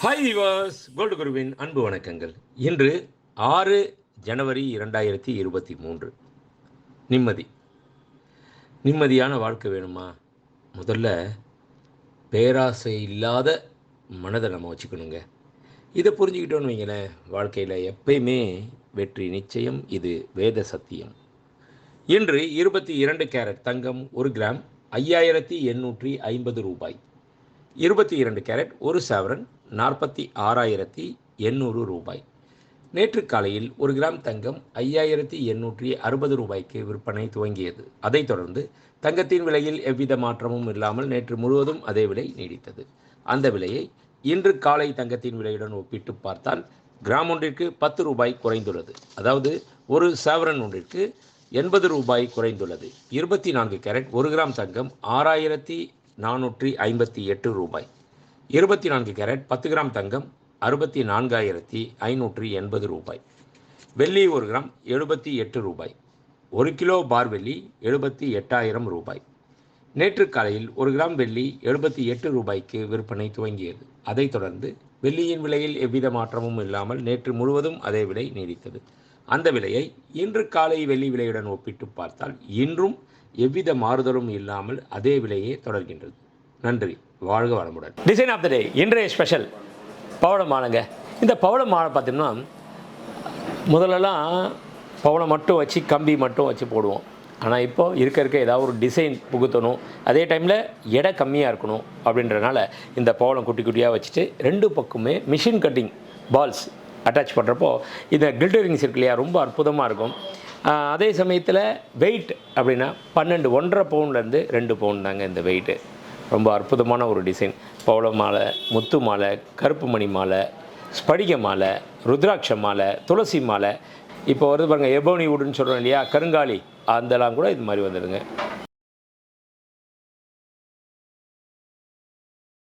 Hi விவாஸ், gold குருவின் அன்பு வணக்கங்கள். இன்று 6 ஜனவரி 2023. நிம்மதியான வாழ்க்கை வேணுமா? முதல்ல பேராசை இல்லாத மனதை நம்ம வச்சுக்கணுங்க. இதை புரிஞ்சுக்கிட்டோன்னு வைங்களேன், வாழ்க்கையில் எப்பயுமே வெற்றி நிச்சயம். இது வேத சத்தியம். இன்று 22 கேரட் தங்கம் 1 கிராம் 5850 ரூபாய். 22 கேரட் 1 சவரன் 46,800 ரூபாய். நேற்று காலையில் 1 கிராம் தங்கம் 5,860 ரூபாய்க்கு விற்பனை துவங்கியது. அதைத் தொடர்ந்து தங்கத்தின் விலையில் எவ்வித மாற்றமும் இல்லாமல் நேற்று முழுவதும் அதே விலை நீடித்தது. அந்த விலையை இன்று காலை தங்கத்தின் விலையுடன் ஒப்பிட்டு பார்த்தால் கிராம் ஒன்றிற்கு 10 ரூபாய் குறைந்துள்ளது. அதாவது ஒரு சவரன் ஒன்றிற்கு 80 ரூபாய் குறைந்துள்ளது. 24 கேரட் 1 கிராம் தங்கம் 6,458 ரூபாய். 24 கேரட் 10 கிராம் தங்கம் 64,580 ரூபாய். வெள்ளி 1 கிராம் 78 ரூபாய். 1 கிலோ பார் வெள்ளி 78,000 ரூபாய். நேற்று காலையில் 1 கிராம் வெள்ளி 78 ரூபாய்க்கு விற்பனை துவங்கியது. அதைத் தொடர்ந்து வெள்ளியின் விலையில் எவ்வித மாற்றமும் இல்லாமல் நேற்று முழுவதும் அதே விலை நீடித்தது. அந்த விலையை இன்று காலை வெள்ளி விலையுடன் ஒப்பிட்டு பார்த்தால் இன்றும் எவ்வித மாறுதலும் இல்லாமல் அதே விலையே தொடர்கின்றது. நன்றி, வாழ்க வளமுடன். டிசைன் ஆஃப் த டே இன்றைய ஸ்பெஷல் பவள மாலைங்க. இந்த பவள மாலை பார்த்திங்கன்னா முதல்லலாம் பவளை மட்டும் வச்சு கம்பி மட்டும் வச்சு போடுவோம். ஆனால் இப்போது இருக்க ஏதாவது ஒரு டிசைன் புகுத்தணும், அதே டைமில் எடை கம்மியாக இருக்கணும் அப்படின்றனால இந்த பவளம் குட்டி குட்டியாக வச்சுட்டு 2 பக்கமே மிஷின் கட்டிங் பால்ஸ் அட்டாச் பண்ணுறப்போ இந்த கில்டரிங்ஸ் இருக்கு இல்லையா, ரொம்ப அற்புதமாக இருக்கும். அதே சமயத்தில் வெயிட் அப்படின்னா 1.5 பவுண்ட்லேருந்து 2 பவுண்ட் தாங்க இந்த வெயிட்டு. ரொம்ப அற்புதமான ஒரு டிசைன். பவள மாலை, முத்து மாலை, கருப்பு மணி மாலை, ஸ்படிக மாலை, ருத்ராட்ச மாலை, துளசி மாலை, இப்போ வருது பாருங்கள் எபோனி வுட்னு சொல்கிறோம் இல்லையா, கருங்காலி, அதெல்லாம் கூட இது மாதிரி வந்துடுங்க.